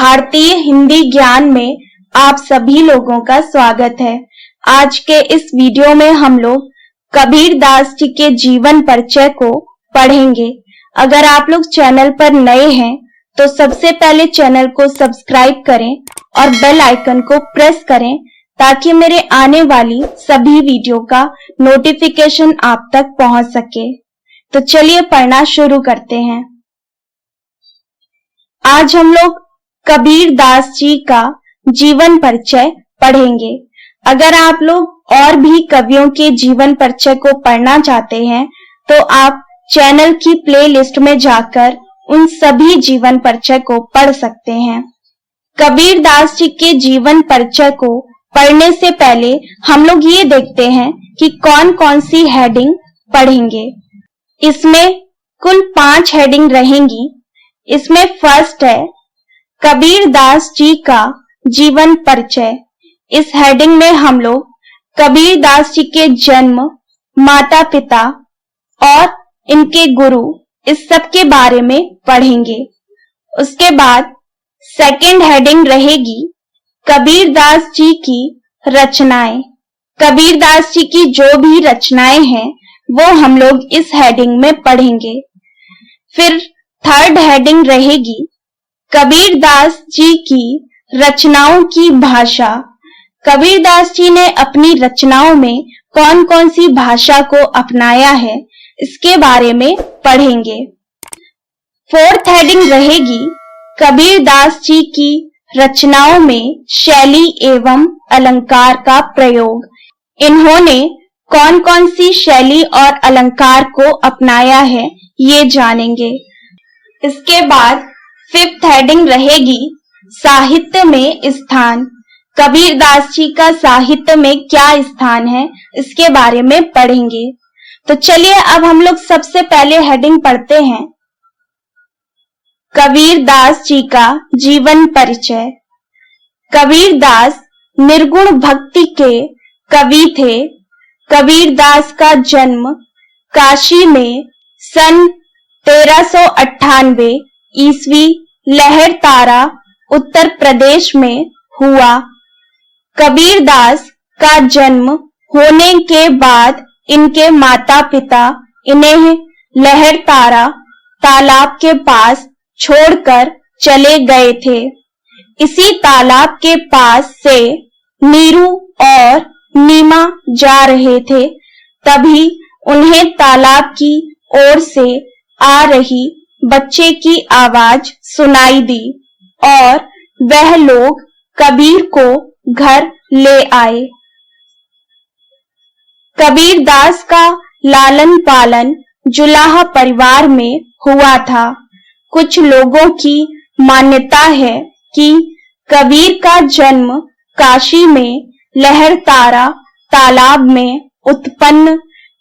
भारतीय हिंदी ज्ञान में आप सभी लोगों का स्वागत है। आज के इस वीडियो में हम लोग कबीर दास जी के जीवन परिचय को पढ़ेंगे। अगर आप लोग चैनल पर नए हैं तो सबसे पहले चैनल को सब्सक्राइब करें और बेल आइकन को प्रेस करें ताकि मेरे आने वाली सभी वीडियो का नोटिफिकेशन आप तक पहुंच सके। तो चलिए पढ़ना शुरू करते हैं। आज हम लोग कबीर दास जी का जीवन परिचय पढ़ेंगे। अगर आप लोग और भी कवियों के जीवन परिचय को पढ़ना चाहते हैं तो आप चैनल की प्लेलिस्ट में जाकर उन सभी जीवन परिचय को पढ़ सकते हैं। कबीर दास जी के जीवन परिचय को पढ़ने से पहले हम लोग ये देखते हैं कि कौन कौन सी हेडिंग पढ़ेंगे। इसमें कुल 5 हेडिंग रहेंगी। इसमें फर्स्ट है कबीर दास जी का जीवन परिचय। इस हेडिंग में हम लोग कबीर दास जी के जन्म, माता पिता और इनके गुरु इस सब के बारे में पढ़ेंगे। उसके बाद सेकंड हेडिंग रहेगी कबीर दास जी की रचनाएं। कबीर दास जी की जो भी रचनाएं हैं वो हम लोग इस हेडिंग में पढ़ेंगे। फिर थर्ड हेडिंग रहेगी कबीर दास जी की रचनाओं की भाषा। कबीर दास जी ने अपनी रचनाओं में कौन कौन सी भाषा को अपनाया है इसके बारे में पढ़ेंगे। फोर्थ हेडिंग रहेगी कबीर दास जी की रचनाओं में शैली एवं अलंकार का प्रयोग। इन्होंने कौन कौन सी शैली और अलंकार को अपनाया है ये जानेंगे। इसके बाद फिफ्थ हेडिंग रहेगी साहित्य में स्थान। कबीर दास जी का साहित्य में क्या स्थान है इसके बारे में पढ़ेंगे। तो चलिए अब हम लोग सबसे पहले हेडिंग पढ़ते हैं कबीर दास जी का जीवन परिचय। कबीर दास निर्गुण भक्ति के कवि थे। कबीर दास का जन्म काशी में सन 1398 ईस्वी लहरतारा उत्तर प्रदेश में हुआ। कबीर दास का जन्म होने के बाद इनके माता पिता इन्हें लहरतारा तालाब के पास छोड़कर चले गए थे। इसी तालाब के पास से नीरू और नीमा जा रहे थे। तभी उन्हें तालाब की ओर से आ रही बच्चे की आवाज सुनाई दी और वह लोग कबीर को घर ले आए। कबीर दास का लालन पालन जुलाहा परिवार में हुआ था। कुछ लोगों की मान्यता है कि कबीर का जन्म काशी में लहरतारा तालाब में उत्पन्न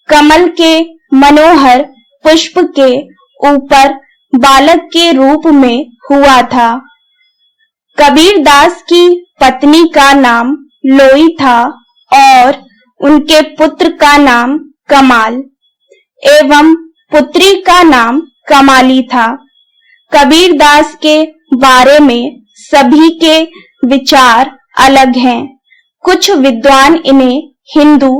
कमल के मनोहर पुष्प के ऊपर बालक के रूप में हुआ था। कबीर दास की पत्नी का नाम लोई था और उनके पुत्र का नाम कमाल एवं पुत्री का नाम कमाली था। कबीर दास के बारे में सभी के विचार अलग हैं। कुछ विद्वान इन्हें हिंदू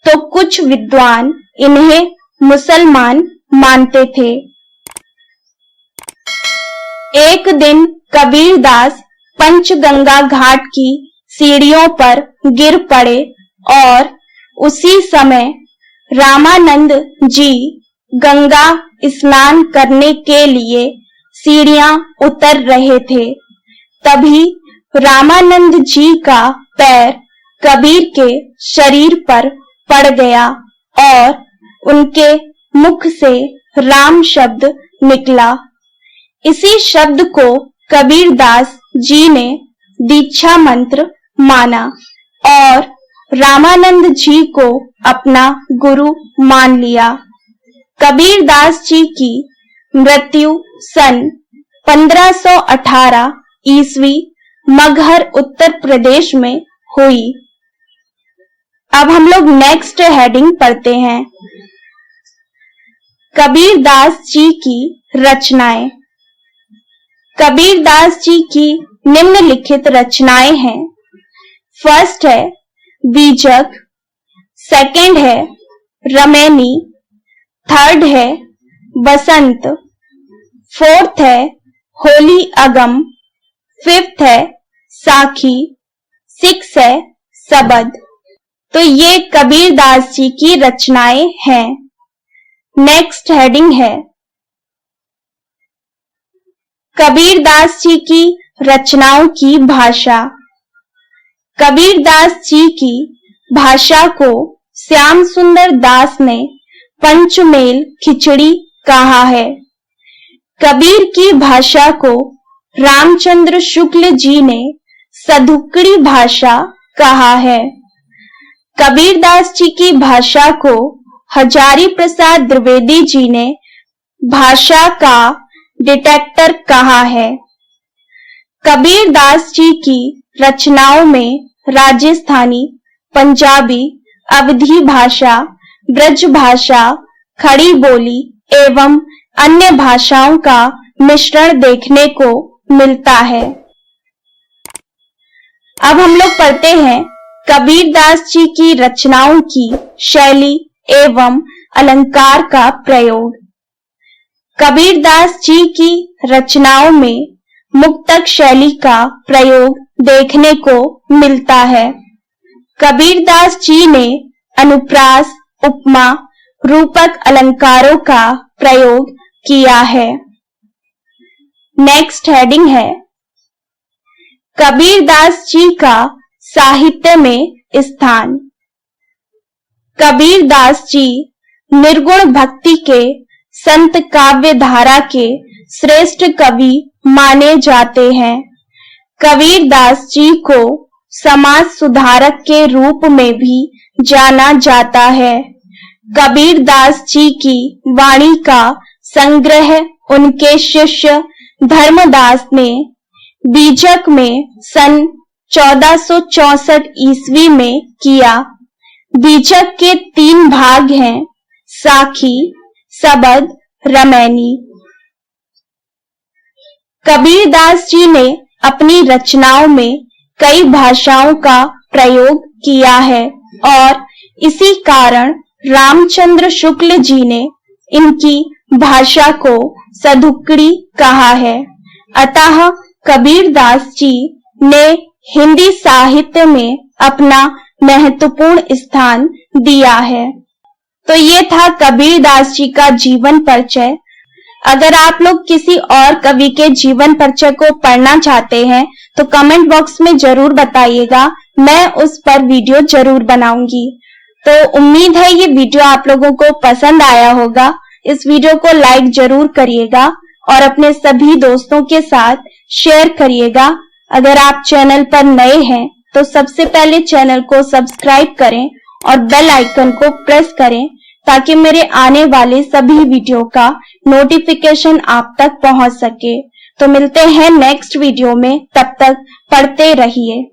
तो कुछ विद्वान इन्हें मुसलमान मानते थे। एक दिन कबीर दास पंचगंगा घाट की सीढ़ियों पर गिर पड़े और उसी समय रामानंद जी गंगा स्नान करने के लिए सीढ़ियां उतर रहे थे। तभी रामानंद जी का पैर कबीर के शरीर पर पड़ गया और उनके मुख से राम शब्द निकला। इसी शब्द को कबीर दास जी ने दीक्षा मंत्र माना और रामानंद जी को अपना गुरु मान लिया। कबीर दास जी की मृत्यु सन 1518 ईस्वी मगहर उत्तर प्रदेश में हुई। अब हम लोग नेक्स्ट हेडिंग पढ़ते हैं कबीर दास जी की रचनाएं। कबीर दास जी की निम्नलिखित रचनाएं हैं। फर्स्ट है बीजक, सेकंड है रमैनी, थर्ड है बसंत, फोर्थ है होली अगम, फिफ्थ है साखी, सिक्स है सबद। तो ये कबीर दास जी की रचनाएं हैं। नेक्स्ट हेडिंग है कबीर दास जी की रचनाओं की भाषा। कबीर दास जी की भाषा को श्याम सुंदर दास ने पंचमेल खिचड़ी कहा है। कबीर की भाषा को रामचंद्र शुक्ल जी ने सधुकड़ी भाषा कहा है। कबीर दास जी की भाषा को हजारी प्रसाद द्विवेदी जी ने भाषा का डिटेक्टर कहा है। कबीर दास जी की रचनाओं में राजस्थानी, पंजाबी, अवधी भाषा, ब्रज भाषा, खड़ी बोली एवं अन्य भाषाओं का मिश्रण देखने को मिलता है। अब हम लोग पढ़ते हैं कबीर दास जी की रचनाओं की शैली एवं अलंकार का प्रयोग। कबीर दास जी की रचनाओं में मुक्तक शैली का प्रयोग देखने को मिलता है। कबीर दास जी ने अनुप्रास, उपमा, रूपक अलंकारों का प्रयोग किया है। नेक्स्ट हेडिंग है कबीर दास जी का साहित्य में स्थान। कबीर दास जी निर्गुण भक्ति के संत काव्य धारा के श्रेष्ठ कवि माने जाते हैं। कबीर दास जी को समाज सुधारक के रूप में भी जाना जाता है। कबीर दास जी की वाणी का संग्रह उनके शिष्य धर्मदास ने बीजक में सन 1464 ईस्वी में किया। बीजक के 3 भाग हैं, साखी, सबद, रमैनी। कबीर दास जी ने अपनी रचनाओं में कई भाषाओं का प्रयोग किया है और इसी कारण रामचंद्र शुक्ल जी ने इनकी भाषा को सधुकड़ी कहा है। अतः कबीर दास जी ने हिंदी साहित्य में अपना महत्वपूर्ण स्थान दिया है। तो ये था कबीर दास जी का जीवन परिचय। अगर आप लोग किसी और कवि के जीवन परिचय को पढ़ना चाहते हैं तो कमेंट बॉक्स में जरूर बताइएगा, मैं उस पर वीडियो जरूर बनाऊंगी। तो उम्मीद है ये वीडियो आप लोगों को पसंद आया होगा। इस वीडियो को लाइक जरूर करिएगा और अपने सभी दोस्तों के साथ शेयर करिएगा। अगर आप चैनल पर नए हैं तो सबसे पहले चैनल को सब्सक्राइब करें और बेल आइकन को प्रेस करें ताकि मेरे आने वाले सभी वीडियो का नोटिफिकेशन आप तक पहुंच सके। तो मिलते हैं नेक्स्ट वीडियो में, तब तक पढ़ते रहिए।